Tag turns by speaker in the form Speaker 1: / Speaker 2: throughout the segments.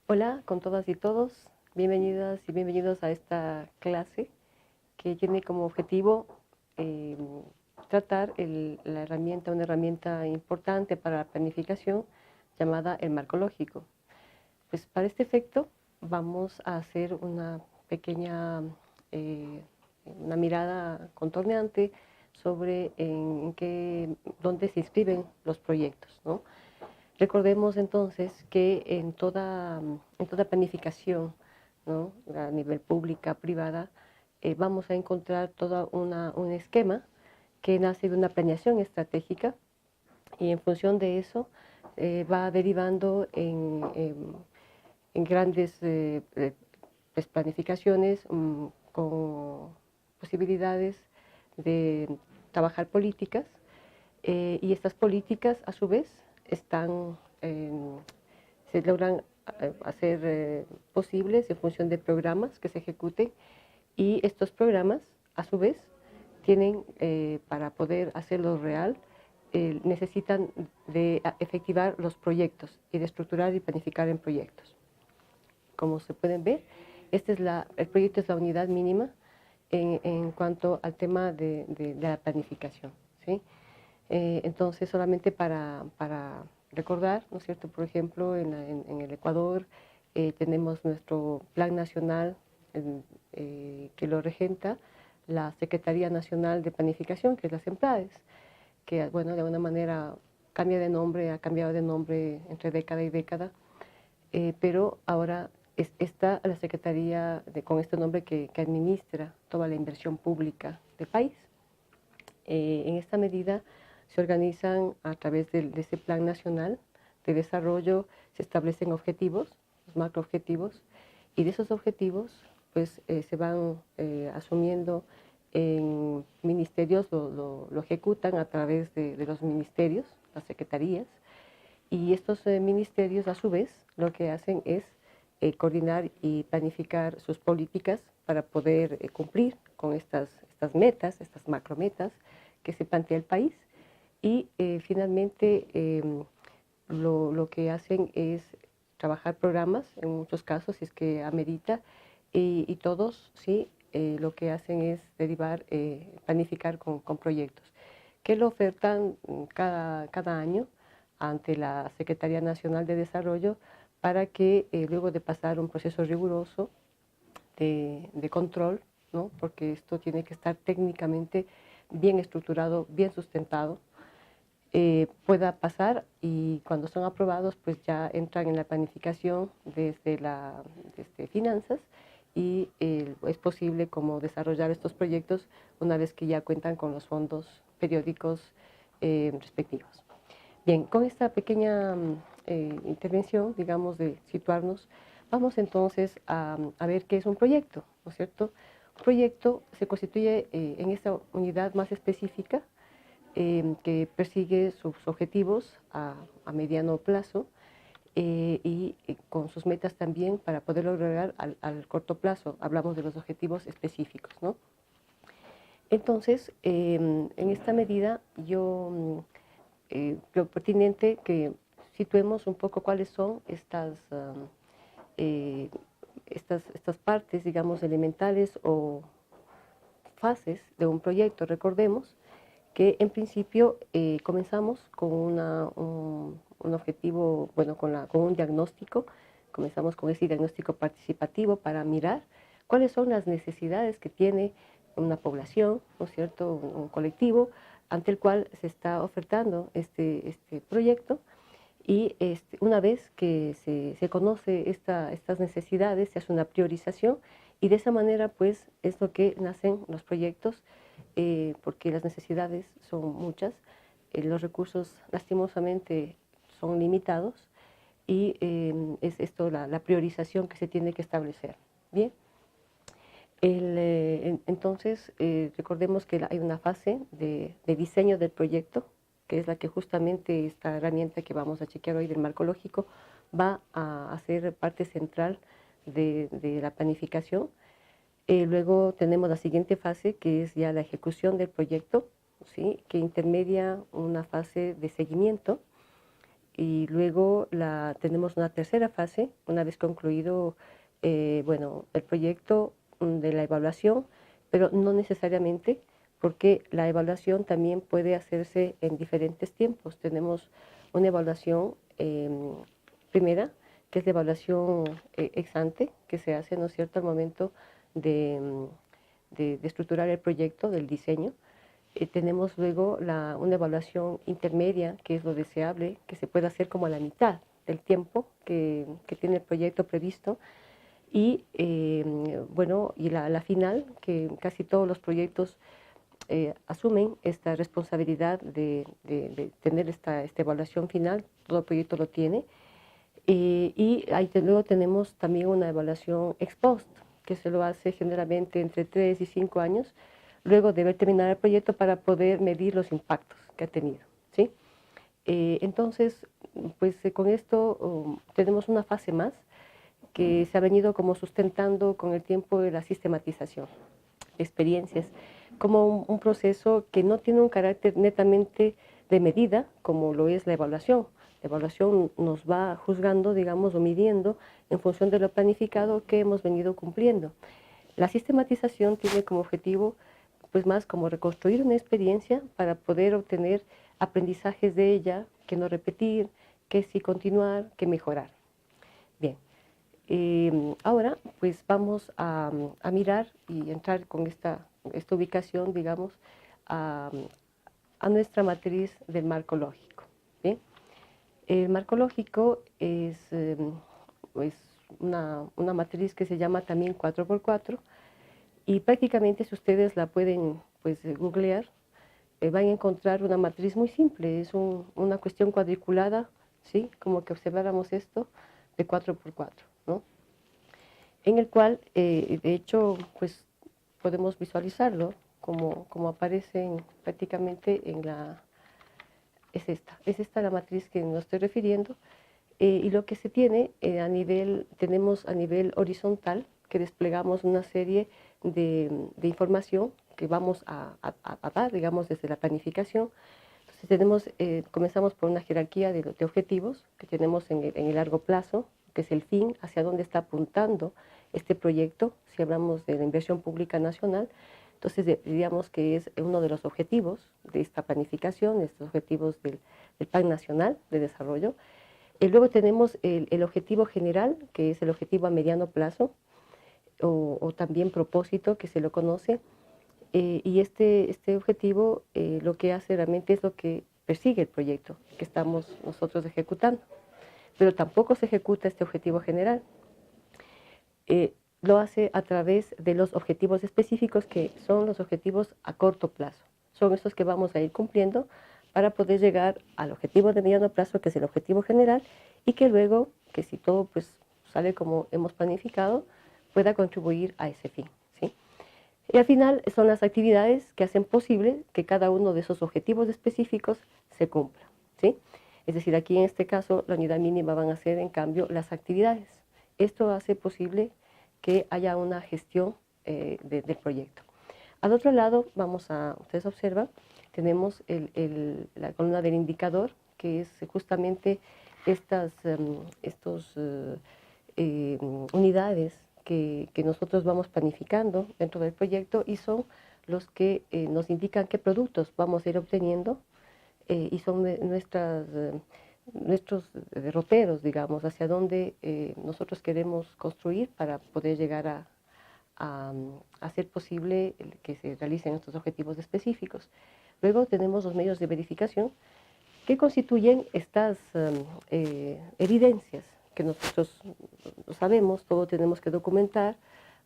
Speaker 1: Hola con todas y todos, bienvenidas y bienvenidos a esta clase que tiene como objetivo eh, tratar una herramienta importante para la planificación llamada el marco lógico. Pues para este efecto vamos a hacer una pequeña, eh, una mirada contorneante sobre dónde se inscriben los proyectos, ¿no? Recordemos entonces que en toda planificación, ¿no?, a nivel pública, privada, vamos a encontrar todo un esquema que nace de una planeación estratégica y en función de eso va derivando en grandes pues, planificaciones con posibilidades de trabajar políticas y estas políticas a su vez se logran hacer posibles en función de programas que se ejecuten y estos programas a su vez tienen para poder hacerlo real necesitan de efectivar los proyectos y de estructurar y planificar en proyectos. Como se pueden ver, el proyecto es la unidad mínima en cuanto al tema de la planificación, ¿sí? Entonces, solamente para recordar, ¿no es cierto? Por ejemplo, en el Ecuador tenemos nuestro Plan Nacional que lo regenta la Secretaría Nacional de Planificación, que es la SEMPLADES, que, bueno, de alguna manera ha cambiado de nombre entre década y década, pero ahora está la Secretaría con este nombre que administra toda la inversión pública del país. En esta medida se organizan a través de ese Plan Nacional de Desarrollo, se establecen objetivos, los macroobjetivos, y de esos objetivos pues se van asumiendo en ministerios, lo ejecutan a través de los ministerios, las secretarías, y estos ministerios a su vez lo que hacen es coordinar y planificar sus políticas para poder cumplir con estas metas, estas macrometas que se plantea el país. Y finalmente lo que hacen es trabajar programas, en muchos casos, si es que amerita, y todos, sí, lo que hacen es planificar con proyectos, que lo ofertan cada año ante la Secretaría Nacional de Desarrollo para que luego de pasar un proceso riguroso de control, ¿no?, porque esto tiene que estar técnicamente bien estructurado, bien sustentado, pueda pasar y cuando son aprobados pues ya entran en la planificación desde finanzas y es posible como desarrollar estos proyectos una vez que ya cuentan con los fondos periódicos respectivos. Bien, con esta pequeña intervención, digamos, de situarnos, vamos entonces a ver qué es un proyecto, ¿no es cierto? Un proyecto se constituye en esta unidad más específica que persigue sus objetivos a mediano plazo y con sus metas también para poderlo lograr al corto plazo. Hablamos de los objetivos específicos, ¿no? Entonces, en esta medida creo pertinente que situemos un poco cuáles son eh, estas partes, digamos, elementales o fases de un proyecto. Recordemos que en principio comenzamos con un objetivo, bueno, con un diagnóstico, comenzamos con ese diagnóstico participativo para mirar cuáles son las necesidades que tiene una población, ¿no es cierto?, un colectivo ante el cual se está ofertando este proyecto y una vez que se conoce estas necesidades, se hace una priorización y de esa manera pues es lo que nacen los proyectos porque las necesidades son muchas, los recursos lastimosamente son limitados y es esto la priorización que se tiene que establecer. Bien, entonces recordemos que hay una fase de diseño del proyecto, que es la que justamente esta herramienta que vamos a chequear hoy del marco lógico va a ser parte central de la planificación. Luego tenemos la siguiente fase, que es ya la ejecución del proyecto, ¿sí?, que intermedia una fase de seguimiento y luego tenemos una tercera fase, una vez concluido bueno, el proyecto de la evaluación, pero no necesariamente, porque la evaluación también puede hacerse en diferentes tiempos. Tenemos una evaluación primera, que es la evaluación ex ante, que se hace, ¿no es cierto?, al momento de estructurar el proyecto, del diseño. Tenemos luego una evaluación intermedia, que es lo deseable, que se puede hacer como a la mitad del tiempo que tiene el proyecto previsto. Y bueno, y la final, que casi todos los proyectos asumen esta responsabilidad de tener esta evaluación final, todo el proyecto lo tiene. Y ahí luego tenemos también una evaluación ex post, que se lo hace generalmente entre 3 y 5 años, luego de haber terminado el proyecto, para poder medir los impactos que ha tenido, ¿sí? Entonces, pues con esto tenemos una fase más que se ha venido como sustentando con el tiempo de la sistematización de experiencias, como un proceso que no tiene un carácter netamente de medida, como lo es la evaluación. La evaluación nos va juzgando, digamos, o midiendo en función de lo planificado que hemos venido cumpliendo. La sistematización tiene como objetivo, pues más como reconstruir una experiencia para poder obtener aprendizajes de ella, que no repetir, que sí continuar, que mejorar. Bien, ahora pues vamos a mirar y entrar con esta ubicación, digamos, a nuestra matriz del marco lógico. ¿Bien? El marco lógico es una matriz que se llama también 4x4, y prácticamente, si ustedes la pueden pues googlear, van a encontrar una matriz muy simple. Es una cuestión cuadriculada, ¿sí?, como que observáramos esto, de 4x4, ¿no?, en el cual, de hecho, pues podemos visualizarlo como aparece prácticamente en la... Es esta la matriz que nos estoy refiriendo, y lo que se tiene tenemos a nivel horizontal, que desplegamos una serie de información que vamos a dar, digamos, desde la planificación. Entonces comenzamos por una jerarquía de objetivos que tenemos en el largo plazo, que es el fin, hacia dónde está apuntando este proyecto. Si hablamos de la inversión pública nacional, entonces diríamos que es uno de los objetivos de esta planificación, estos objetivos del Plan Nacional de Desarrollo. Y luego tenemos el objetivo general, que es el objetivo a mediano plazo, o también propósito, que se lo conoce. Y este objetivo lo que hace realmente es lo que persigue el proyecto que estamos nosotros ejecutando. Pero tampoco se ejecuta este objetivo general. Lo hace a través de los objetivos específicos, que son los objetivos a corto plazo. Son esos que vamos a ir cumpliendo para poder llegar al objetivo de mediano plazo, que es el objetivo general, y que luego, que si todo pues sale como hemos planificado, pueda contribuir a ese fin, ¿sí? Y al final son las actividades que hacen posible que cada uno de esos objetivos específicos se cumpla, ¿sí? Es decir, aquí en este caso la unidad mínima van a ser, en cambio, las actividades. Esto hace posible que haya una gestión del proyecto. Al otro lado, ustedes observan, tenemos la columna del indicador, que es justamente estas unidades que nosotros vamos planificando dentro del proyecto, y son los que nos indican qué productos vamos a ir obteniendo, y son nuestros derroteros, digamos, hacia dónde nosotros queremos construir para poder llegar a hacer posible que se realicen estos objetivos específicos. Luego tenemos los medios de verificación, que constituyen estas evidencias que nosotros sabemos, todo tenemos que documentar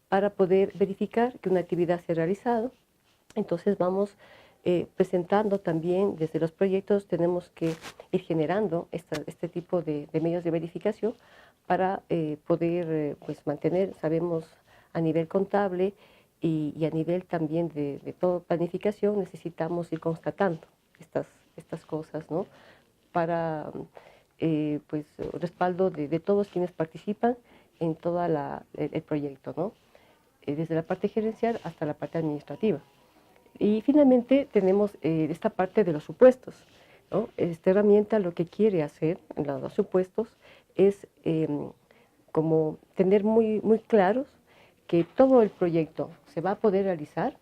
Speaker 1: para poder verificar que una actividad se ha realizado. Entonces vamos presentando también desde los proyectos, tenemos que ir generando este tipo de medios de verificación para poder pues mantener, sabemos, a nivel contable y a nivel también de toda planificación, necesitamos ir constatando estas cosas, ¿no?, para pues respaldo de todos quienes participan en todo el proyecto, ¿no?, desde la parte gerencial hasta la parte administrativa. Y finalmente tenemos esta parte de los supuestos. ¿no? Esta herramienta lo que quiere hacer en los supuestos es como tener muy claros que todo el proyecto se va a poder realizar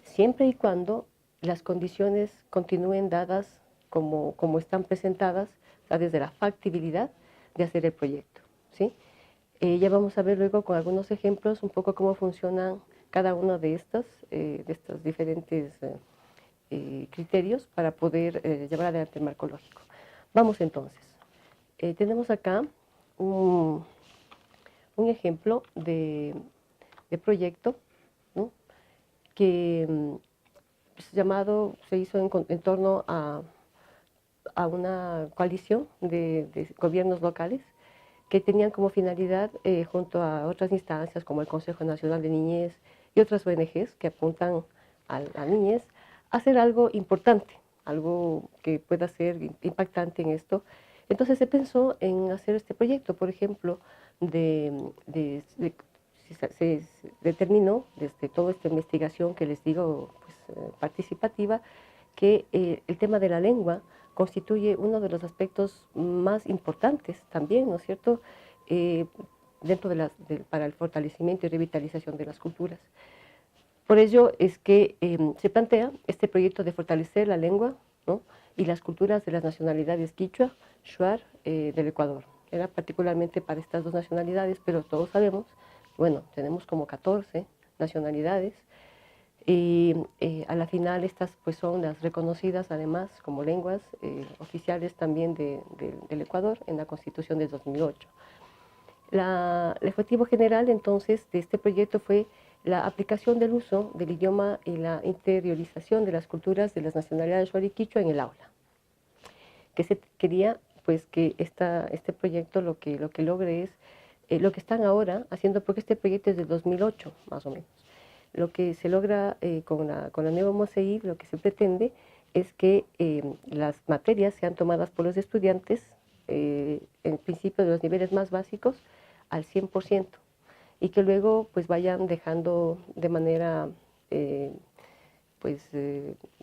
Speaker 1: siempre y cuando las condiciones continúen dadas como están presentadas, o sea, desde la factibilidad de hacer el proyecto, ¿sí? Ya vamos a ver luego con algunos ejemplos un poco cómo funcionan cada uno de estos diferentes criterios para poder llevar adelante el marco lógico. Vamos entonces. Tenemos acá un ejemplo de proyecto, ¿no? Que se hizo en torno a una coalición de gobiernos locales que tenían como finalidad, junto a otras instancias como el Consejo Nacional de Niñez y otras ONGs que apuntan a la niñez, hacer algo importante, algo que pueda ser impactante en esto. Entonces se pensó en hacer este proyecto, por ejemplo, se determinó desde toda esta investigación que les digo, pues, participativa, que el tema de la lengua constituye uno de los aspectos más importantes también, ¿no es cierto?, eh, dentro para el fortalecimiento y revitalización de las culturas. Por ello es que se plantea este proyecto de fortalecer la lengua, ¿no?, y las culturas de las nacionalidades quichua, shuar, del Ecuador. Era particularmente para estas dos nacionalidades, pero todos sabemos, bueno, tenemos como 14 nacionalidades, y a la final estas pues son las reconocidas además como lenguas oficiales también del Ecuador en la Constitución de 2008. El objetivo general entonces de este proyecto fue la aplicación del uso del idioma y la interiorización de las culturas de las nacionalidades shuar y quichua en el aula. Que se quería pues que este proyecto lo que logre es lo que están ahora haciendo, porque este proyecto es del 2008 más o menos. Lo que se logra con la nueva MOSEI, lo que se pretende es que las materias sean tomadas por los estudiantes, en principio de los niveles más básicos, al 100%, y que luego pues vayan dejando de manera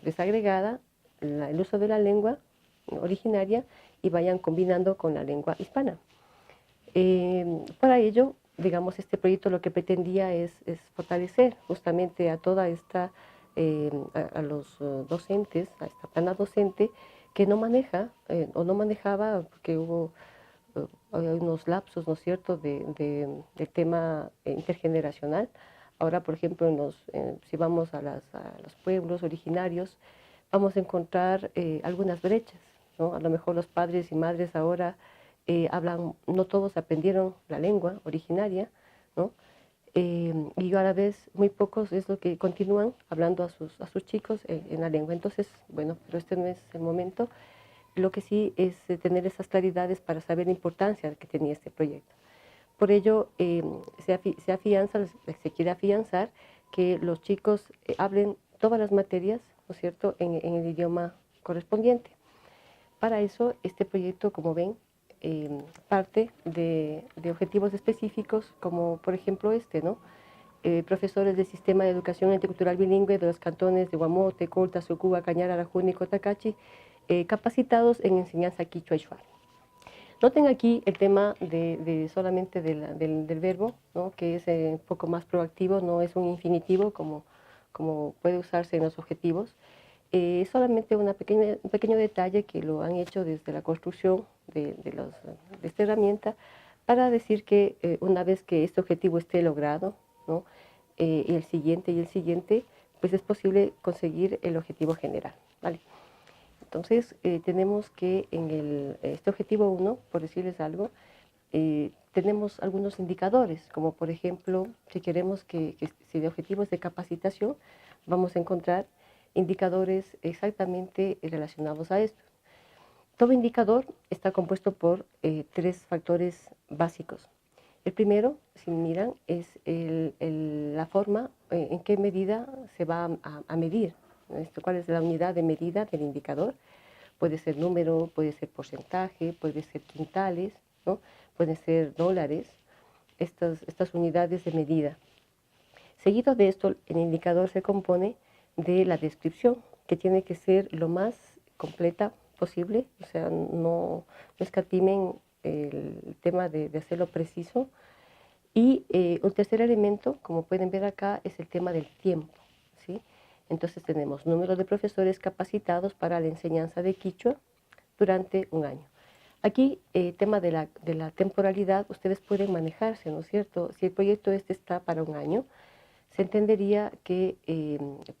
Speaker 1: desagregada el uso de la lengua originaria y vayan combinando con la lengua hispana. Para ello, digamos, este proyecto lo que pretendía es fortalecer justamente a toda esta, a los docentes, a esta plana docente que no maneja o no manejaba, porque hubo unos lapsos, ¿no es cierto?, del tema intergeneracional. Ahora, por ejemplo, si vamos a los pueblos originarios, vamos a encontrar algunas brechas, ¿no? A lo mejor los padres y madres ahora hablan, no todos aprendieron la lengua originaria, ¿no? Y a la vez muy pocos es lo que continúan hablando a sus chicos en la lengua. Entonces, bueno, pero este no es el momento. Lo que sí es tener esas claridades para saber la importancia que tenía este proyecto. Por ello, se quiere afianzar que los chicos hablen todas las materias, ¿no es cierto?, en el idioma correspondiente. Para eso, este proyecto, como ven, parte de objetivos específicos, como por ejemplo ¿no? Profesores del Sistema de Educación Intercultural Bilingüe de los cantones de Guamote, Colta, Sucuba, Cañar, Arajuna y Cotacachi, capacitados en enseñanza quichua y shuar. Noten aquí el tema solamente del verbo, ¿no?, que es un poco más proactivo, no es un infinitivo como puede usarse en los objetivos. Solamente un pequeño detalle que lo han hecho desde la construcción de esta herramienta para decir que una vez que este objetivo esté logrado, ¿no?, y el siguiente, pues es posible conseguir el objetivo general, ¿vale? Entonces, tenemos que en este objetivo 1, por decirles algo, tenemos algunos indicadores, como por ejemplo, si queremos si de objetivos de capacitación, vamos a encontrar indicadores exactamente relacionados a esto. Todo indicador está compuesto por 3 factores básicos. El primero, si miran, es la forma en qué medida se va a medir. ¿Cuál es la unidad de medida del indicador? Puede ser número, puede ser porcentaje, puede ser quintales, ¿no?, pueden ser dólares, estas unidades de medida. Seguido de esto, el indicador se compone de la descripción, que tiene que ser lo más completa posible, o sea, no escatimen el tema de hacerlo preciso. Y un tercer elemento, como pueden ver acá, es el tema del tiempo, ¿sí? Entonces tenemos número de profesores capacitados para la enseñanza de quichua durante un año. Aquí, tema de la temporalidad, ustedes pueden manejarse, ¿no es cierto? Si el proyecto está para un año, se entendería que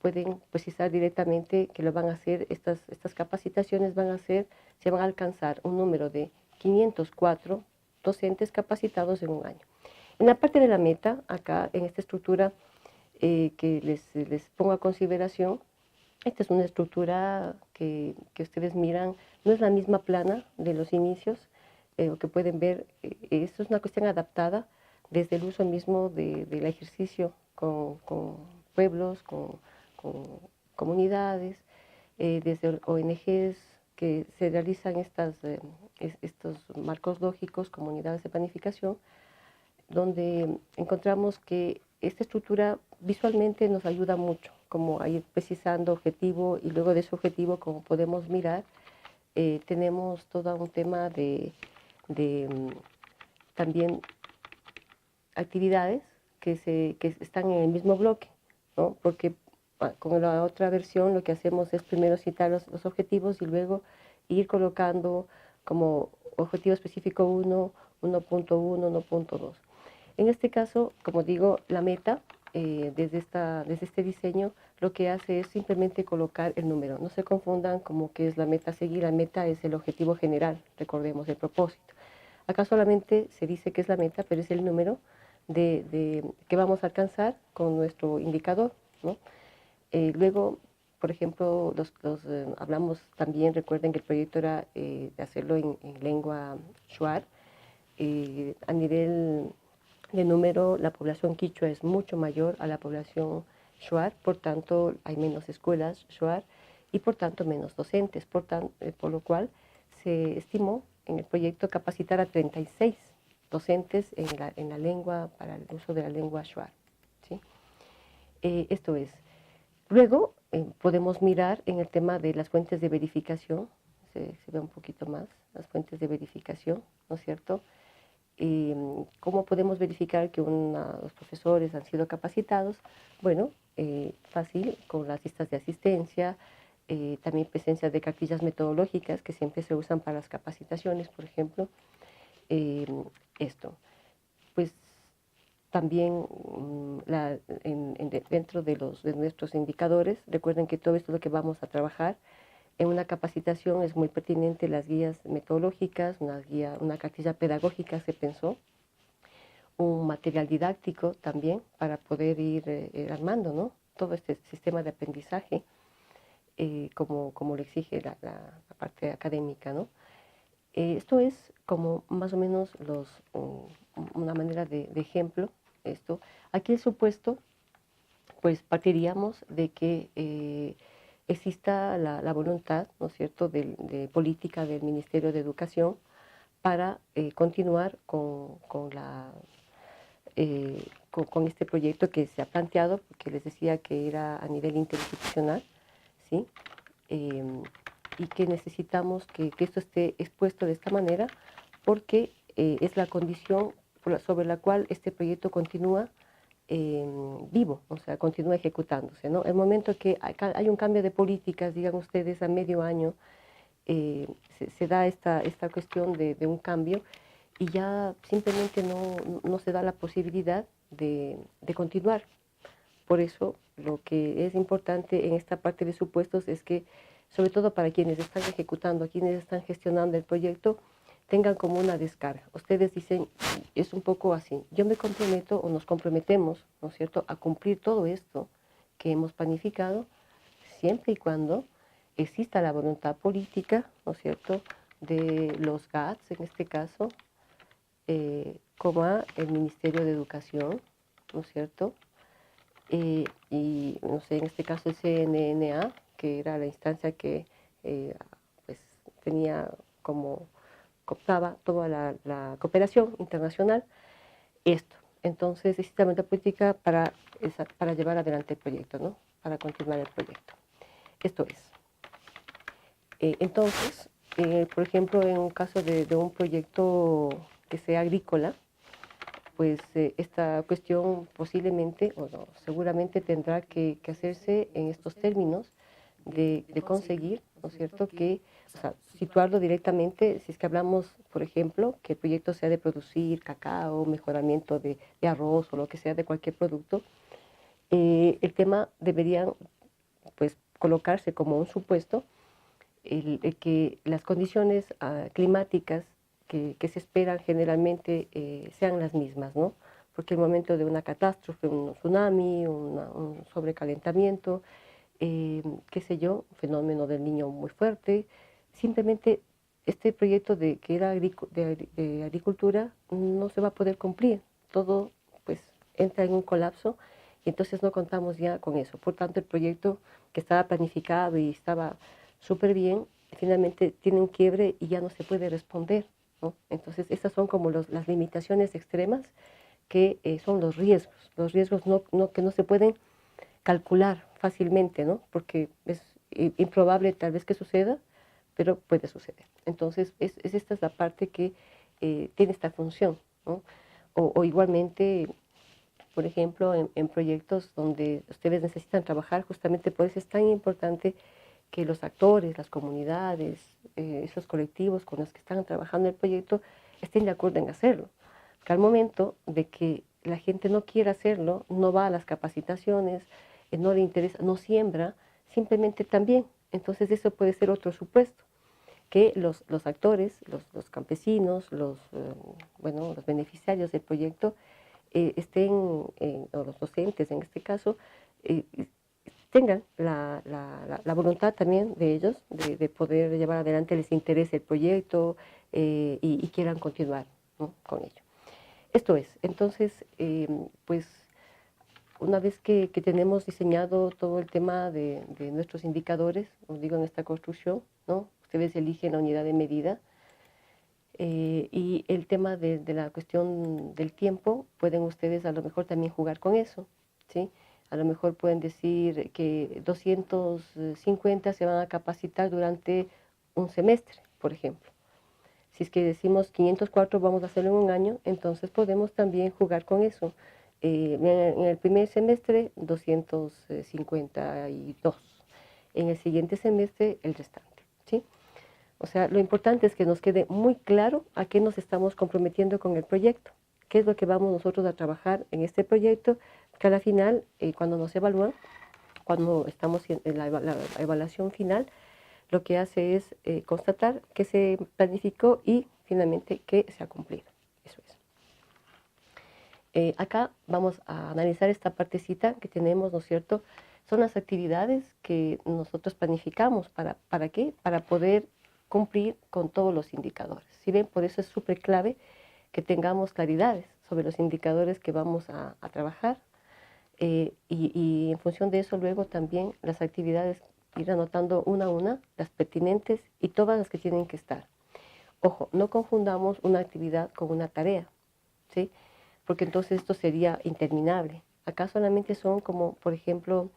Speaker 1: pueden precisar directamente que lo van a hacer, estas capacitaciones se van a alcanzar un número de 504 docentes capacitados en un año. En la parte de la meta, acá en esta estructura que les pongo a consideración, esta es una estructura que ustedes miran, no es la misma plana de los inicios, lo que pueden ver, esto es una cuestión adaptada desde el uso mismo del ejercicio con pueblos, con comunidades, desde ONGs que se realizan estos marcos lógicos, comunidades de planificación, donde encontramos que esta estructura visualmente nos ayuda mucho, como a ir precisando objetivo y luego de ese objetivo, como podemos mirar, tenemos todo un tema también actividades que están en el mismo bloque, ¿no? Porque con la otra versión lo que hacemos es primero citar los objetivos y luego ir colocando como objetivo específico 1, 1.1, 1.2. En este caso, como digo, la meta desde este diseño lo que hace es simplemente colocar el número. No se confundan como que es la meta a seguir, la meta es el objetivo general, recordemos el propósito. Acá solamente se dice que es la meta, pero es el número que vamos a alcanzar con nuestro indicador, ¿no? Luego, por ejemplo, hablamos también, recuerden que el proyecto era de hacerlo en lengua shuar. A nivel de número, la población quichua es mucho mayor a la población shuar, por tanto hay menos escuelas shuar y por tanto menos docentes, por lo cual se estimó en el proyecto capacitar a 36 docentes en la lengua, para el uso de la lengua shuar, ¿sí? Esto es. Luego podemos mirar en el tema de las fuentes de verificación, se ve un poquito más, las fuentes de verificación, ¿no es cierto? ¿Cómo podemos verificar que los profesores han sido capacitados? Bueno, fácil, con las listas de asistencia, también presencia de cartillas metodológicas que siempre se usan para las capacitaciones, por ejemplo. Eh, Esto, pues también dentro de nuestros indicadores, recuerden que todo esto es lo que vamos a trabajar. En una capacitación es muy pertinente las guías metodológicas, una cartilla pedagógica se pensó, un material didáctico también para poder ir armando, ¿no? Todo este sistema de aprendizaje como lo exige la parte académica, ¿no? Esto es como más o menos una manera de ejemplo. Esto. Aquí el supuesto, pues partiríamos de que exista la voluntad, ¿no es cierto?, de política del Ministerio de Educación para continuar con este proyecto que se ha planteado, porque les decía que era a nivel interinstitucional, ¿sí? Y que necesitamos que esto esté expuesto de esta manera, porque es la condición sobre la cual este proyecto continúa vivo, o sea, continúa ejecutándose, ¿no? El momento que hay un cambio de políticas, digan ustedes, a medio año, se da esta cuestión de un cambio y ya simplemente no se da la posibilidad de continuar. Por eso, lo que es importante en esta parte de supuestos es que, sobre todo para quienes están ejecutando, quienes están gestionando el proyecto, tengan como una descarga. Ustedes dicen, es un poco así, yo me comprometo o nos comprometemos, ¿no es cierto?, a cumplir todo esto que hemos planificado, siempre y cuando exista la voluntad política, ¿no es cierto?, de los GATS en este caso, como el Ministerio de Educación, ¿no es cierto?, y no sé, en este caso el CNNA, que era la instancia que pues, tenía como cooptaba toda la cooperación internacional, esto. Entonces, existe la voluntad política para llevar adelante el proyecto, ¿no? Para continuar el proyecto. Esto es. Entonces, por ejemplo, en un caso de un proyecto que sea agrícola, pues esta cuestión posiblemente, o no, seguramente tendrá que hacerse en estos términos de conseguir, ¿no es cierto?, que, o sea, situarlo directamente, si es que hablamos, por ejemplo, que el proyecto sea de producir cacao, mejoramiento de arroz o lo que sea de cualquier producto, el tema debería, pues, colocarse como un supuesto el que las condiciones climáticas que se esperan generalmente sean las mismas, ¿no? Porque el momento de una catástrofe, un tsunami, un sobrecalentamiento, qué sé yo, un fenómeno del niño muy fuerte, simplemente este proyecto que era de agricultura no se va a poder cumplir. Todo pues entra en un colapso y entonces no contamos ya con eso. Por tanto, el proyecto que estaba planificado y estaba súper bien, finalmente tiene un quiebre y ya no se puede responder, ¿no? Entonces, estas son como las limitaciones extremas que son los riesgos que no se pueden calcular fácilmente, ¿no? Porque es improbable tal vez que suceda, pero puede suceder. Entonces, esta es la parte que tiene esta función, ¿no? O igualmente, por ejemplo, en proyectos donde ustedes necesitan trabajar, justamente por eso es tan importante que los actores, las comunidades, esos colectivos con los que están trabajando el proyecto estén de acuerdo en hacerlo. Que al momento de que la gente no quiera hacerlo, no va a las capacitaciones, no le interesa, no siembra, simplemente también. Entonces eso puede ser otro supuesto, que los actores, los campesinos, bueno, los beneficiarios del proyecto o los docentes en este caso, eh, tengan la voluntad también de ellos de poder llevar adelante, les interese el proyecto y quieran continuar, ¿no?, con ello. Esto es, entonces, pues una vez que tenemos diseñado todo el tema de nuestros indicadores, os digo, en esta construcción, ¿no?, ustedes eligen la unidad de medida y el tema de la cuestión del tiempo, pueden ustedes a lo mejor también jugar con eso, ¿sí? A lo mejor pueden decir que 250 se van a capacitar durante un semestre, por ejemplo. Si es que decimos 504 vamos a hacerlo en un año, entonces podemos también jugar con eso. En el primer semestre 252, en el siguiente semestre el restante, ¿sí? O sea, lo importante es que nos quede muy claro a qué nos estamos comprometiendo con el proyecto, qué es lo que vamos nosotros a trabajar en este proyecto, que a la final, cuando nos evalúan, cuando estamos en la evaluación final, lo que hace es constatar que se planificó y finalmente que se ha cumplido. Eso es. Acá vamos a analizar esta partecita que tenemos, ¿no es cierto? Son las actividades que nosotros planificamos. ¿Para qué? Para poder cumplir con todos los indicadores. Si ven, por eso es súper clave que tengamos claridades sobre los indicadores que vamos a trabajar y en función de eso luego también las actividades, ir anotando una a una, las pertinentes y todas las que tienen que estar. Ojo, no confundamos una actividad con una tarea, ¿sí? Porque entonces esto sería interminable. Acá solamente son como, por ejemplo,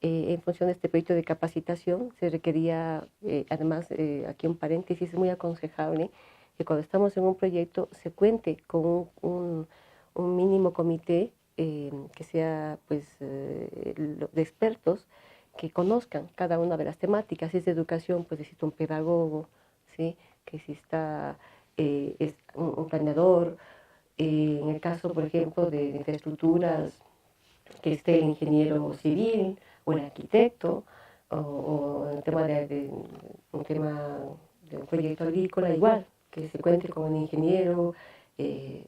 Speaker 1: en función de este proyecto de capacitación, se requería, además, aquí un paréntesis, es muy aconsejable que cuando estamos en un proyecto se cuente con un mínimo comité que sea pues, de expertos que conozcan cada una de las temáticas. Si es de educación, pues existe un pedagogo, ¿sí?, que exista es un planeador. En el caso, por ejemplo, de infraestructuras, que esté el ingeniero civil o el arquitecto, o en el tema un tema de un proyecto agrícola, igual, que se cuente con un ingeniero eh,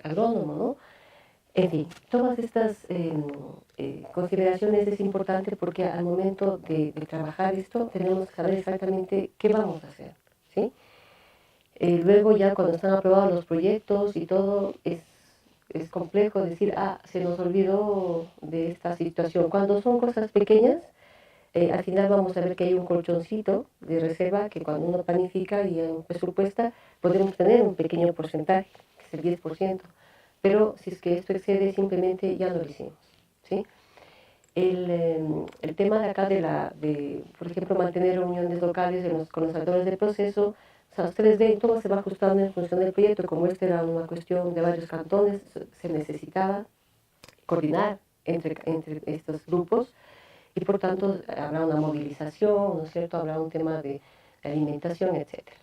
Speaker 1: agrónomo, ¿no? En fin, todas estas consideraciones es importante porque al momento de trabajar esto tenemos que saber exactamente qué vamos a hacer, ¿sí? Luego ya cuando están aprobados los proyectos y todo, es complejo decir, se nos olvidó de esta situación. Cuando son cosas pequeñas, al final vamos a ver que hay un colchoncito de reserva que cuando uno planifica y presupuesta, podemos tener un pequeño porcentaje, que es el 10%. Pero si es que esto excede, simplemente ya no lo hicimos, ¿sí? El tema de acá por ejemplo, mantener reuniones locales con los actores del proceso, o sea, ustedes ven, todo se va ajustando en función del proyecto. Como esta era una cuestión de varios cantones, se necesitaba coordinar entre estos grupos y por tanto habrá una movilización, ¿no es cierto? Habrá un tema de alimentación, etcétera.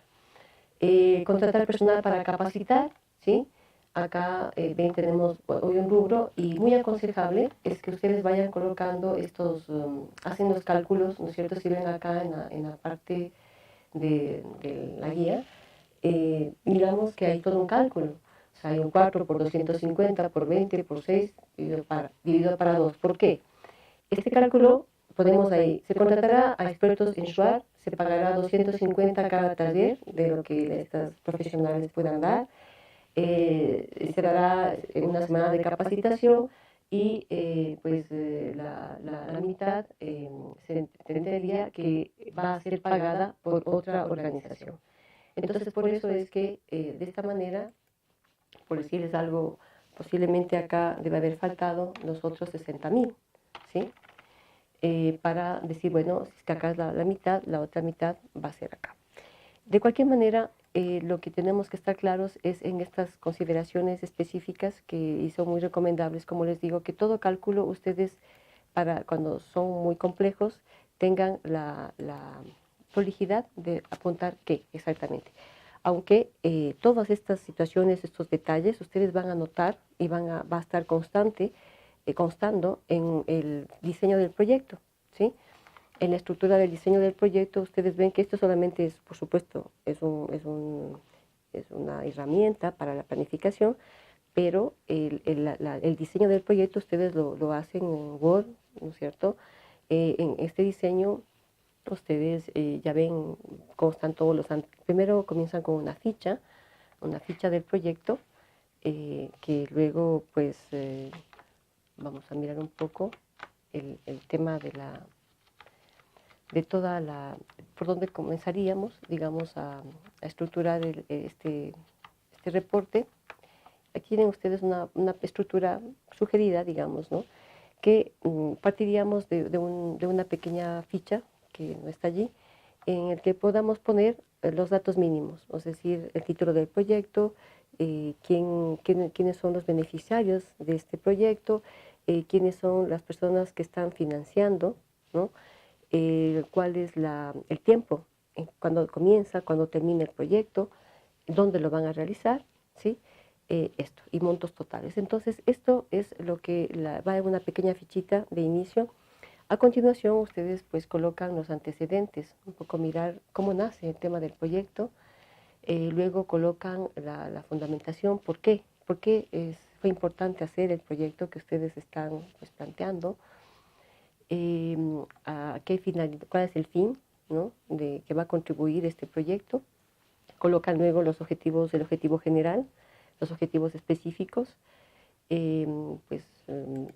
Speaker 1: Contratar personal para capacitar, ¿sí? Acá ven, tenemos hoy un rubro y muy aconsejable es que ustedes vayan colocando hacen los cálculos, ¿no es cierto? Si ven acá en la parte de la guía, miramos que hay todo un cálculo. O sea, hay un 4 por 250, por 20, por 6, dividido para 2. ¿Por qué? Este cálculo ponemos ahí, se contratará a expertos en Shuar, se pagará 250 cada taller de lo que estas profesionales puedan dar, se dará una semana de capacitación y la mitad se entendería que va a ser pagada por otra organización. Entonces, por eso es que de esta manera, por decirles algo, posiblemente acá debe haber faltado los otros 60.000, ¿sí? Para decir, bueno, si es que acá es la mitad, la otra mitad va a ser acá. De cualquier manera, lo que tenemos que estar claros es en estas consideraciones específicas y son muy recomendables, como les digo, que todo cálculo ustedes, cuando son muy complejos, tengan la prolijidad de apuntar qué exactamente. Aunque todas estas situaciones, estos detalles, ustedes van a notar y va a estar constando en el diseño del proyecto, ¿sí? En la estructura del diseño del proyecto, ustedes ven que esto solamente es, por supuesto, es una herramienta para la planificación, pero el diseño del proyecto ustedes lo hacen en Word, ¿no es cierto? En este diseño ustedes ya ven cómo están todos primero comienzan con una ficha del proyecto, que luego pues vamos a mirar un poco el tema por dónde comenzaríamos, digamos, a estructurar este reporte. Aquí tienen ustedes una estructura sugerida, digamos, ¿no? Que partiríamos de una pequeña ficha que no está allí, en el que podamos poner los datos mínimos, es decir, el título del proyecto, quiénes son los beneficiarios de este proyecto, quiénes son las personas que están financiando, ¿no? Cuál es el tiempo, cuándo comienza, cuándo termina el proyecto, dónde lo van a realizar, ¿sí? Esto, y montos totales. Entonces, esto es lo que va en una pequeña fichita de inicio. A continuación, ustedes pues colocan los antecedentes, un poco mirar cómo nace el tema del proyecto, luego colocan la fundamentación, ¿por qué? ¿Por qué fue importante hacer el proyecto que ustedes están pues, planteando? ¿Cuál es el fin, ¿no? que va a contribuir este proyecto? Colocan luego el objetivo general, los objetivos específicos, eh, pues, eh,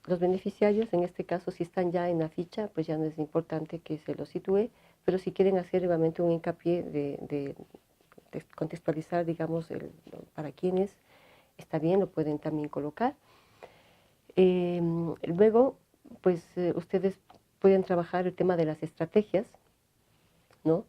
Speaker 1: los beneficiarios, en este caso, si están ya en la ficha, pues ya no es importante que se los sitúe, pero si quieren hacer nuevamente un hincapié de contextualizar, digamos, para quienes está bien, lo pueden también colocar. Luego, pues ustedes pueden trabajar el tema de las estrategias, ¿no?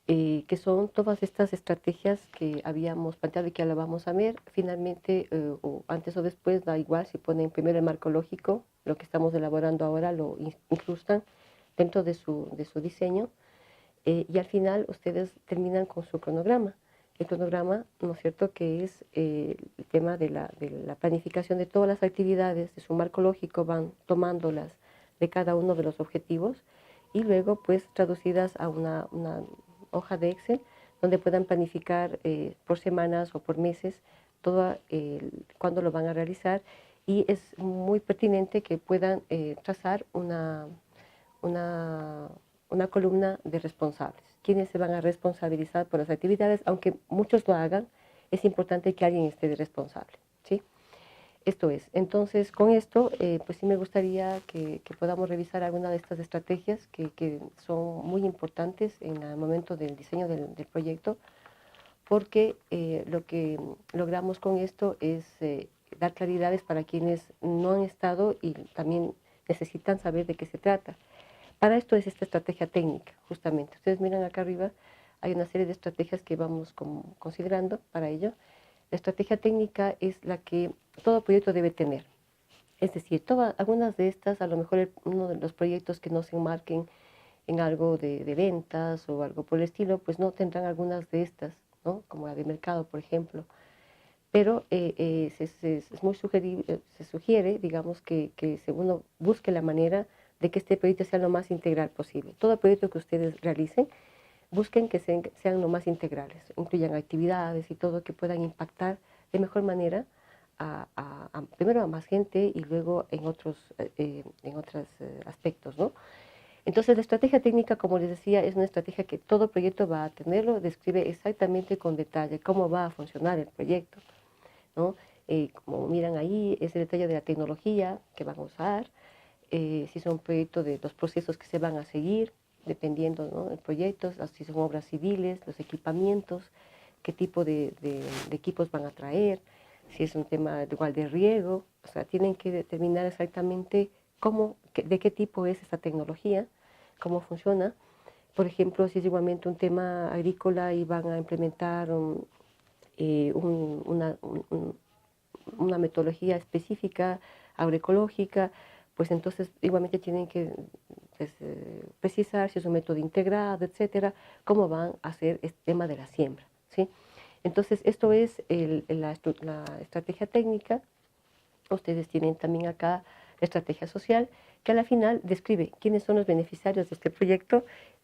Speaker 1: Que son todas estas estrategias que habíamos planteado y que ahora vamos a ver. Finalmente, o antes o después, da igual si ponen primero el marco lógico, lo que estamos elaborando ahora lo incrustan dentro de su diseño, y al final ustedes terminan con su cronograma. El cronograma, ¿no es cierto?, que es el tema de la planificación de todas las actividades de su marco lógico, van tomándolas de cada uno de los objetivos y luego pues traducidas a una hoja de Excel donde puedan planificar por semanas o por meses todo cuándo lo van a realizar, y es muy pertinente que puedan trazar una, una columna de responsables. ¿Quiénes se van a responsabilizar por las actividades? Aunque muchos lo hagan, es importante que alguien esté de responsable, ¿sí? Esto es. Entonces, con esto, pues sí me gustaría que podamos revisar alguna de estas estrategias que son muy importantes en el momento del diseño del proyecto, porque lo que logramos con esto es dar claridades para quienes no han estado y también necesitan saber de qué se trata. Para esto es esta estrategia técnica, justamente. Ustedes miran acá arriba, hay una serie de estrategias que vamos considerando para ello. La estrategia técnica es la que todo proyecto debe tener. Es decir, algunas de estas, a lo mejor uno de los proyectos que no se enmarquen en algo de ventas o algo por el estilo, pues no tendrán algunas de estas, ¿no? Como la de mercado, por ejemplo. Pero es muy se sugiere, digamos, que uno busque la manera de que este proyecto sea lo más integral posible. Todo proyecto que ustedes realicen, busquen que sean lo más integrales, incluyan actividades y todo que puedan impactar de mejor manera primero a más gente y luego en otros aspectos, ¿no? Entonces la estrategia técnica, como les decía, es una estrategia que todo proyecto va a tenerlo, describe exactamente con detalle cómo va a funcionar el proyecto, ¿no? Como miran ahí, es el detalle de la tecnología que van a usar, si es un proyecto de los procesos que se van a seguir, dependiendo, ¿no?, del proyecto, si son obras civiles, los equipamientos, qué tipo de equipos van a traer, si es un tema igual de riego, o sea, tienen que determinar exactamente de qué tipo es esta tecnología, cómo funciona. Por ejemplo, si es igualmente un tema agrícola y van a implementar una metodología específica agroecológica, pues entonces igualmente tienen que pues, precisar si es un método integrado, etcétera, cómo van a hacer este tema de la siembra, ¿sí? Entonces, esto es la estrategia técnica. Ustedes tienen también acá la estrategia social, que a la final describe quiénes son los beneficiarios de este proyecto,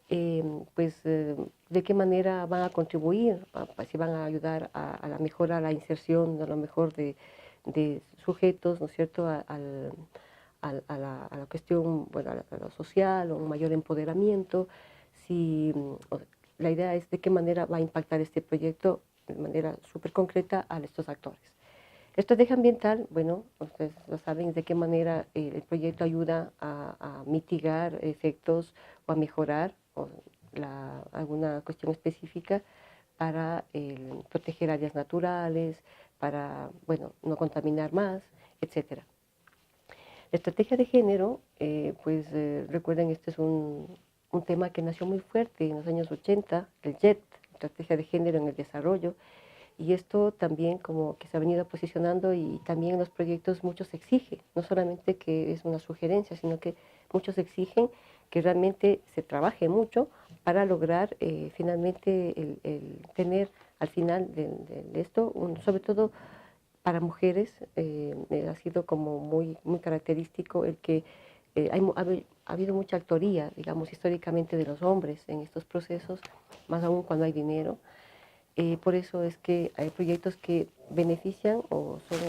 Speaker 1: de qué manera van a contribuir, si van a ayudar a la mejora, a la inserción, a lo mejor de sujetos, ¿no es cierto?, a la cuestión, bueno, a lo social, o un mayor empoderamiento. La idea es de qué manera va a impactar este proyecto de manera súper concreta a estos actores. La estrategia ambiental, bueno, ustedes lo saben, de qué manera el proyecto ayuda a mitigar efectos o a mejorar alguna cuestión específica para proteger áreas naturales, para, bueno, no contaminar más, etcétera. La estrategia de género, recuerden, este es un tema que nació muy fuerte en los años 80, el JET, Estrategia de Género en el Desarrollo, y esto también como que se ha venido posicionando, y también en los proyectos muchos exigen, no solamente que es una sugerencia, sino que muchos exigen que realmente se trabaje mucho para lograr finalmente el tener al final de esto, sobre todo para mujeres, ha sido como muy, muy característico el que ha habido mucha autoría, digamos, históricamente de los hombres en estos procesos, más aún cuando hay dinero. Por eso es que hay proyectos que benefician o son,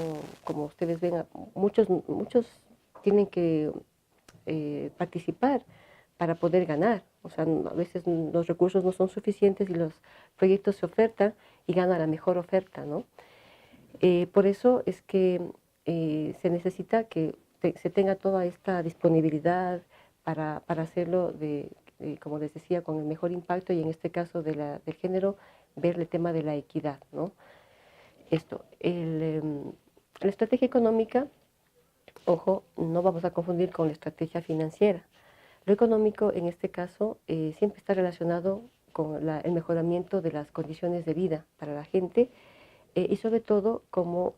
Speaker 1: como ustedes ven, muchos tienen que participar para poder ganar. O sea, a veces los recursos no son suficientes y los proyectos se ofertan y gana la mejor oferta, ¿no? Por eso es que se necesita que se tenga toda esta disponibilidad para hacerlo, como les decía, con el mejor impacto, y en este caso del género, ver el tema de la equidad, ¿no? La estrategia económica, ojo, no vamos a confundir con la estrategia financiera. Lo económico, en este caso, siempre está relacionado con el mejoramiento de las condiciones de vida para la gente, y sobre todo como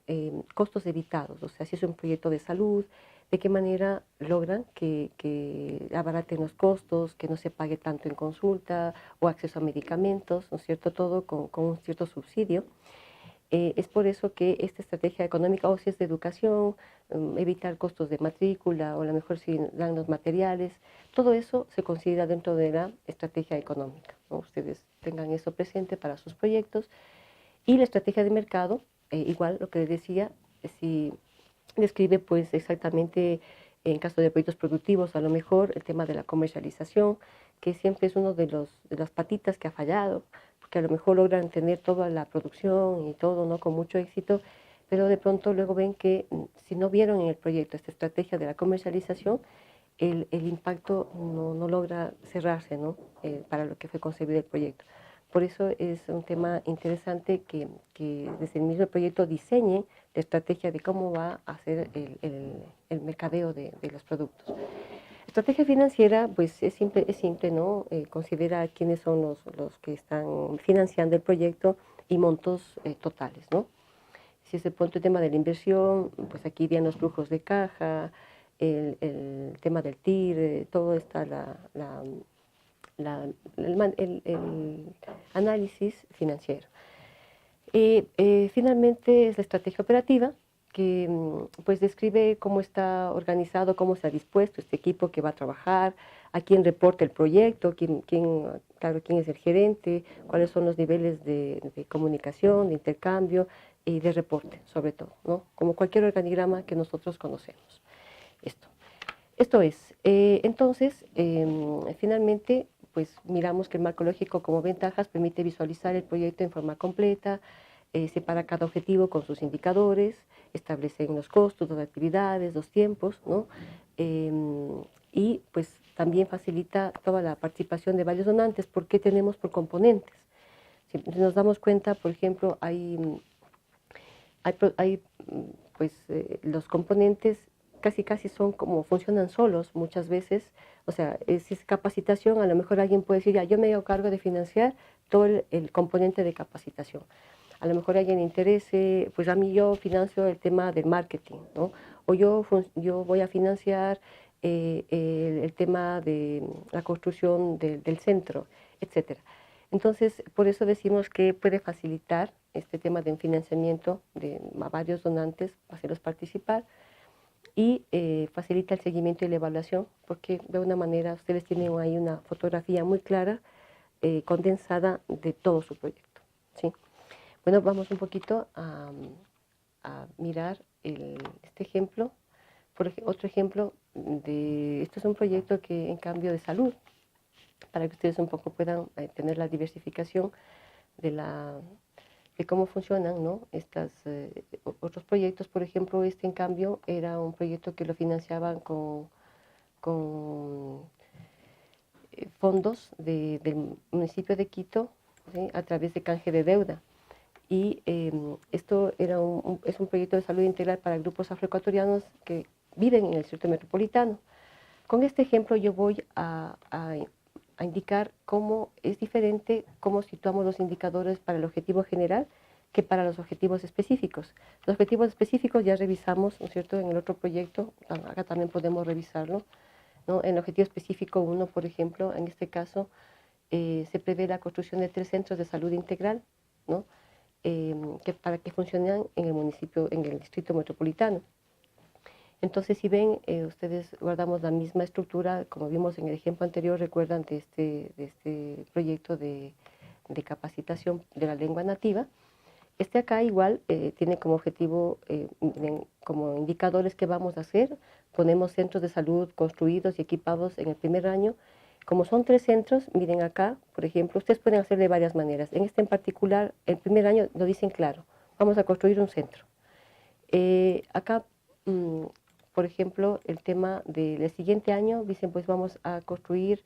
Speaker 1: costos evitados, o sea, si es un proyecto de salud, de qué manera logran que abaraten los costos, que no se pague tanto en consulta o acceso a medicamentos, ¿no es cierto?, todo con un cierto subsidio. Es por eso que esta estrategia económica, o si es de educación, evitar costos de matrícula, o a lo mejor si dan los materiales, todo eso se considera dentro de la estrategia económica, ¿no? Ustedes tengan eso presente para sus proyectos. Y la estrategia de mercado, igual lo que les decía, si describe pues exactamente, en caso de proyectos productivos, a lo mejor el tema de la comercialización, que siempre es uno de las patitas que ha fallado, porque a lo mejor logran tener toda la producción y todo, ¿no?, con mucho éxito, pero de pronto luego ven que si no vieron en el proyecto esta estrategia de la comercialización, el impacto no logra cerrarse, ¿no?, para lo que fue concebido el proyecto. Por eso es un tema interesante que desde el mismo proyecto diseñe la estrategia de cómo va a ser el mercadeo de los productos. Estrategia financiera, pues es simple, ¿no? Considera quiénes son los que están financiando el proyecto y montos totales, ¿no? Si es el punto el tema de la inversión, pues aquí irían los flujos de caja, el tema del TIR, todo está el análisis financiero. Finalmente es la estrategia operativa, que pues describe cómo está organizado, cómo está dispuesto este equipo que va a trabajar, a quién reporta el proyecto, claro, quién es el gerente, cuáles son los niveles de comunicación, de intercambio y de reporte, sobre todo, ¿no? Como cualquier organigrama que nosotros conocemos. Esto es, entonces, finalmente, pues miramos que el marco lógico como ventajas permite visualizar el proyecto en forma completa, separa cada objetivo con sus indicadores, establecen los costos, las actividades, los tiempos, ¿no? Y pues también facilita toda la participación de varios donantes, porque tenemos por componentes. Si nos damos cuenta, por ejemplo, pues los componentes casi son como funcionan solos muchas veces. O sea, si es capacitación, a lo mejor alguien puede decir, ya, yo me hago cargo de financiar todo el componente de capacitación. A lo mejor a alguien le interese, pues a mí yo financio el tema del marketing, ¿no? O yo voy a financiar el tema de la construcción del centro, etcétera. Entonces, por eso decimos que puede facilitar este tema de financiamiento a varios donantes, hacerlos participar, y facilita el seguimiento y la evaluación, porque de una manera ustedes tienen ahí una fotografía muy clara, condensada de todo su proyecto, ¿sí? Bueno, vamos un poquito a mirar este ejemplo. Otro ejemplo esto es un proyecto que en cambio de salud, para que ustedes un poco puedan tener la diversificación de cómo funcionan, ¿no? Otros proyectos. Por ejemplo, en cambio era un proyecto que lo financiaban con fondos del municipio de Quito, ¿sí? A través de canje de deuda. Y esto es un proyecto de salud integral para grupos afroecuatorianos que viven en el circuito metropolitano. Con este ejemplo yo voy a indicar cómo es diferente, cómo situamos los indicadores para el objetivo general que para los objetivos específicos. Los objetivos específicos ya revisamos, ¿no es cierto?, en el otro proyecto, acá también podemos revisarlo, ¿no? En el objetivo específico 1, por ejemplo, en este caso, se prevé la construcción de 3 centros de salud integral, ¿no? Para que funcionen en el municipio, en el distrito metropolitano. Entonces, si ven, ustedes guardamos la misma estructura, como vimos en el ejemplo anterior, recuerdan de este proyecto de capacitación de la lengua nativa. Acá igual tiene como objetivo, como indicadores que vamos a hacer, ponemos centros de salud construidos y equipados en el primer año. Como son 3 centros, miren acá, por ejemplo, ustedes pueden hacer de varias maneras. En este en particular, el primer año lo dicen claro, vamos a construir un centro. Acá, por ejemplo, el tema del siguiente año, dicen pues vamos a construir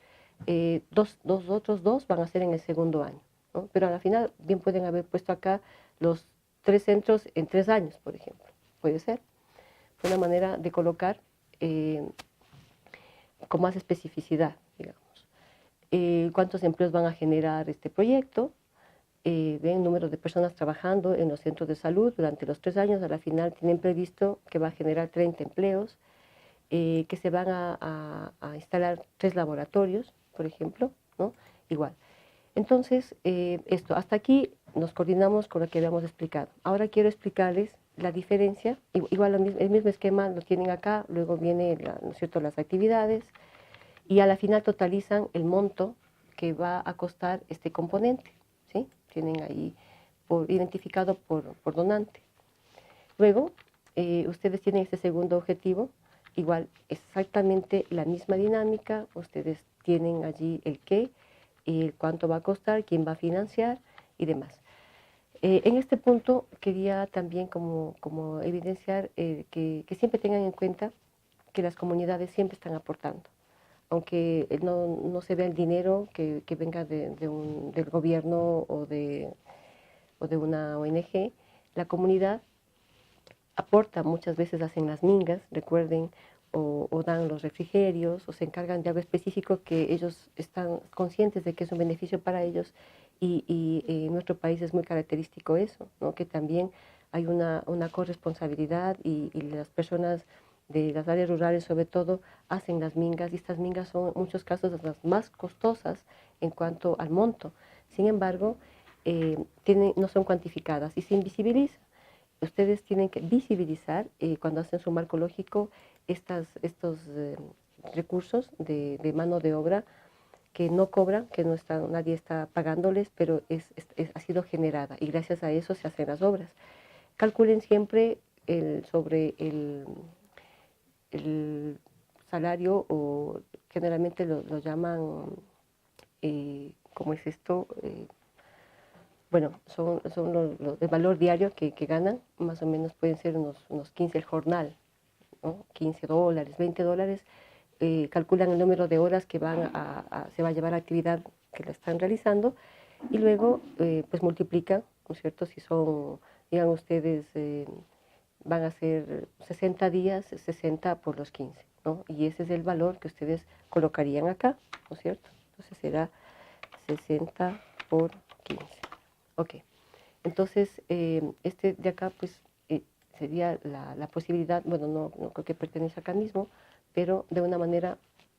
Speaker 1: otros dos van a ser en el segundo año, ¿no? Pero al final bien pueden haber puesto acá los 3 centros en 3 años, por ejemplo. Puede ser una manera de colocar con más especificidad, digamos. Cuántos empleos van a generar este proyecto, ven número de personas trabajando en los centros de salud durante los 3 años. A la final tienen previsto que va a generar 30 empleos, que se van a instalar 3 laboratorios, por ejemplo, ¿no? Igual. Entonces, hasta aquí nos coordinamos con lo que habíamos explicado. Ahora quiero explicarles la diferencia. Igual el mismo esquema lo tienen acá, luego viene, ¿no es cierto?, las actividades, y a la final totalizan el monto que va a costar este componente, ¿sí? Tienen ahí identificado por donante. Luego, ustedes tienen este segundo objetivo, igual exactamente la misma dinámica, ustedes tienen allí el qué, cuánto va a costar, quién va a financiar y demás. En este punto quería también como evidenciar que siempre tengan en cuenta que las comunidades siempre están aportando. aunque no se vea el dinero que venga del gobierno o de una ONG, la comunidad aporta, muchas veces hacen las mingas, recuerden, o dan los refrigerios, o se encargan de algo específico que ellos están conscientes de que es un beneficio para ellos, y en nuestro país es muy característico eso, ¿no? Que también hay una corresponsabilidad, y las personas de las áreas rurales sobre todo hacen las mingas, y estas mingas son en muchos casos las más costosas en cuanto al monto. Sin embargo, no son cuantificadas y se invisibilizan. Ustedes tienen que visibilizar cuando hacen su marco lógico estos recursos de mano de obra que no cobran, que nadie está pagándoles, pero ha sido generada, y gracias a eso se hacen las obras. Calculen siempre sobre el salario, o generalmente lo llaman, ¿cómo es esto? Bueno, el valor diario que ganan, más o menos pueden ser unos 15 el jornal, ¿no? $15, $20. Calculan el número de horas que se va a llevar la actividad que la están realizando, y luego pues multiplican, ¿no es cierto? Si son, digan ustedes, van a ser 60 días, 60 por los 15, ¿no? Y ese es el valor que ustedes colocarían acá, ¿no es cierto? Entonces será 60 por 15. Ok, entonces este de acá pues sería la posibilidad, bueno, no creo que pertenece acá mismo, pero de una manera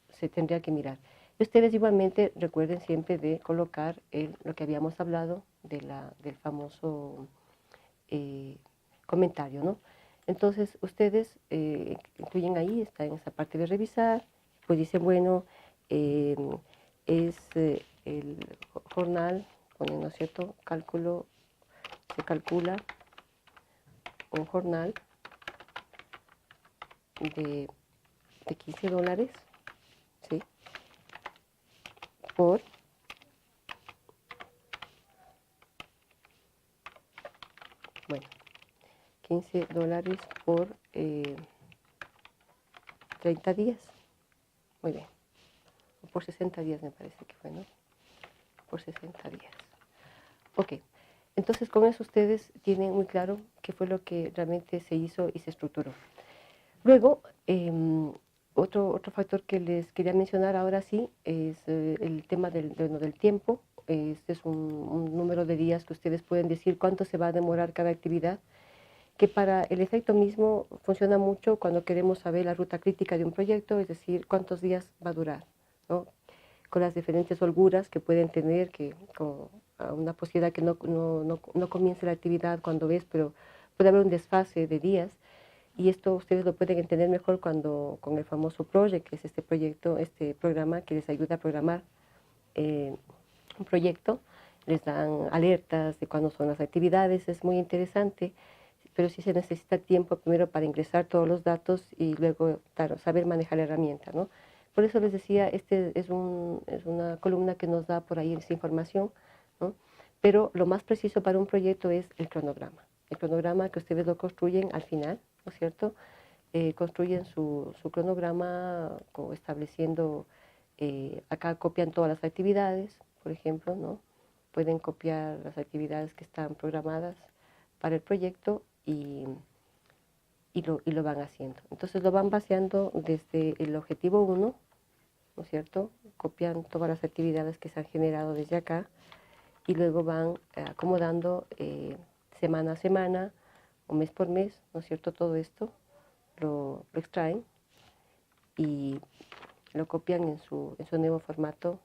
Speaker 1: se tendría que mirar. Y ustedes igualmente recuerden siempre de colocar lo que habíamos hablado del famoso eh, comentario, ¿no? Entonces ustedes incluyen ahí, está en esa parte de revisar, pues dice, bueno, eh, es el jornal, ponen, ¿no es cierto?, se calcula un jornal de $15, ¿sí? Por, bueno, $15 por 30 días, muy bien, o por 60 días me parece que fue, ¿no? Por 60 días. Ok, entonces con eso ustedes tienen muy claro qué fue lo que realmente se hizo y se estructuró. Luego, otro factor que les quería mencionar ahora sí es el tema del tiempo. Este es un número de días que ustedes pueden decir cuánto se va a demorar cada actividad, que para el efecto mismo funciona mucho cuando queremos saber la ruta crítica de un proyecto, es decir, cuántos días va a durar, ¿no? Con las diferentes holguras que pueden tener, que con una posibilidad que no comience la actividad cuando ves, pero puede haber un desfase de días, y esto ustedes lo pueden entender mejor con el famoso Project, que es este proyecto, este programa que les ayuda a programar un proyecto. Les dan alertas de cuándo son las actividades, es muy interesante, pero sí se necesita tiempo primero para ingresar todos los datos y luego, claro, saber manejar la herramienta, ¿no? Por eso les decía, este es una columna que nos da por ahí esa información, ¿no? Pero lo más preciso para un proyecto es el cronograma. El cronograma que ustedes lo construyen al final, ¿no es cierto? Construyen su cronograma estableciendo, acá copian todas las actividades, por ejemplo, ¿no? Pueden copiar las actividades que están programadas para el proyecto, y lo van haciendo. Entonces lo van vaciando desde el objetivo 1, ¿no es cierto? Copian todas las actividades que se han generado desde acá, y luego van acomodando semana a semana o mes por mes, ¿no es cierto? Todo esto lo extraen y lo copian en su nuevo formato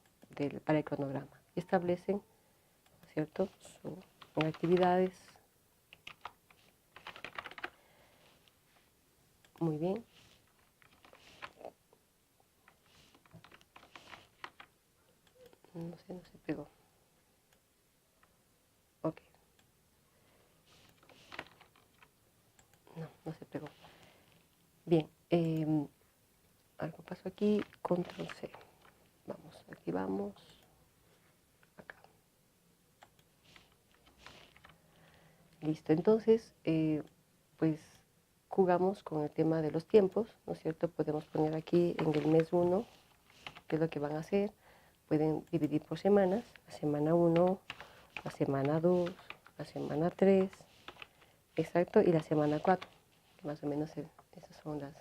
Speaker 1: para el cronograma. Y establecen, ¿no es cierto?, sus actividades. Muy bien. No sé, no se pegó. Ok. No se pegó. Bien. Algo pasó aquí. Control C. Vamos, aquí vamos. Acá. Listo. Entonces, pues jugamos con el tema de los tiempos, ¿no es cierto? Podemos poner aquí en el mes 1, qué es lo que van a hacer. Pueden dividir por semanas, la semana 1, la semana 2, la semana 3, exacto, y la semana 4, que más o menos esas son las...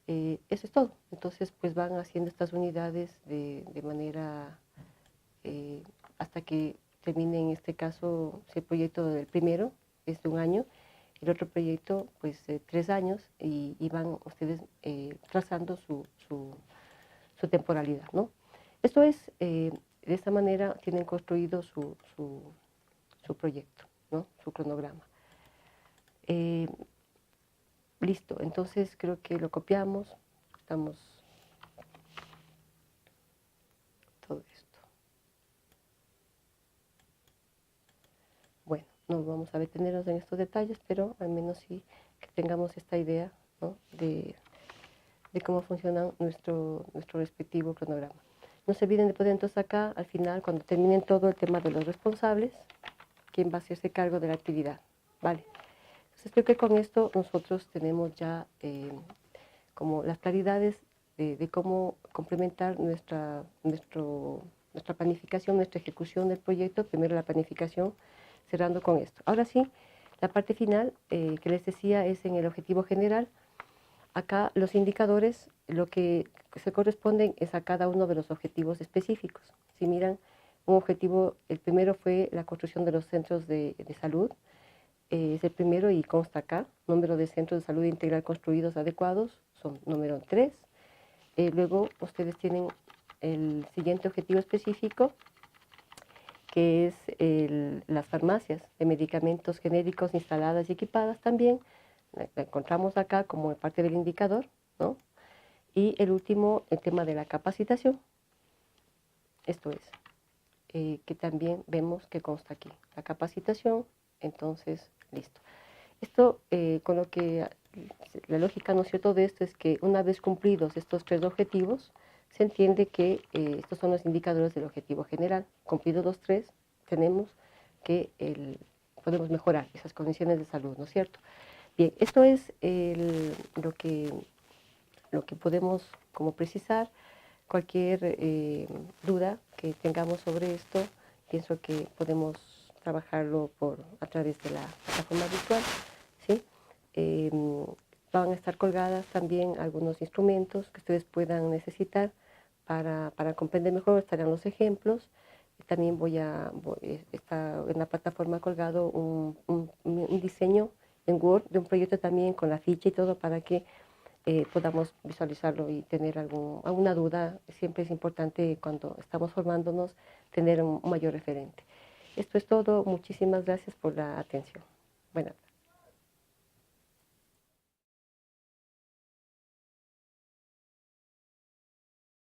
Speaker 1: eso es todo. Entonces, pues van haciendo estas unidades de manera hasta que termine, en este caso, si el proyecto del primero es de 1 año, el otro proyecto, pues, de 3 años, y van ustedes trazando su temporalidad, ¿no? Esto es, de esta manera tienen construido su proyecto, ¿no? Su cronograma. Listo, entonces creo que lo copiamos, estamos todo esto. Bueno, no vamos a detenernos en estos detalles, pero al menos sí que tengamos esta idea, ¿no? de cómo funciona nuestro respectivo cronograma. No se olviden de poner entonces acá, al final, cuando terminen todo el tema de los responsables, quién va a hacerse cargo de la actividad, ¿vale? Entonces creo que con esto nosotros tenemos ya como las claridades de cómo complementar nuestra planificación, nuestra ejecución del proyecto. Primero la planificación, cerrando con esto. Ahora sí, la parte final que les decía es en el objetivo general. Acá los indicadores, lo que se corresponden es a cada uno de los objetivos específicos. Si miran, un objetivo, el primero fue la construcción de los centros de salud, es el primero y consta acá, número de centros de salud integral construidos adecuados, son número 3. Luego ustedes tienen el siguiente objetivo específico, que es las farmacias de medicamentos genéricos instaladas y equipadas también. La encontramos acá como parte del indicador, ¿no? Y el último, el tema de la capacitación. Esto es, que también vemos que consta aquí. La capacitación, entonces, listo. Esto, con lo que la lógica, ¿no es cierto?, de esto es que una vez cumplidos estos 3 objetivos, se entiende que estos son los indicadores del objetivo general. Cumplidos los 3, tenemos que podemos mejorar esas condiciones de salud, ¿no es cierto? Bien, esto es lo que podemos como precisar. Cualquier duda que tengamos sobre esto, pienso que podemos trabajarlo a través de la plataforma virtual, ¿sí? Van a estar colgadas también algunos instrumentos que ustedes puedan necesitar para comprender mejor. Estarán los ejemplos. También está en la plataforma colgado un diseño en Word de un proyecto también con la ficha y todo para que podamos visualizarlo y tener alguna duda. Siempre es importante cuando estamos formándonos tener un mayor referente. Esto es todo. Muchísimas gracias por la atención. Buenas.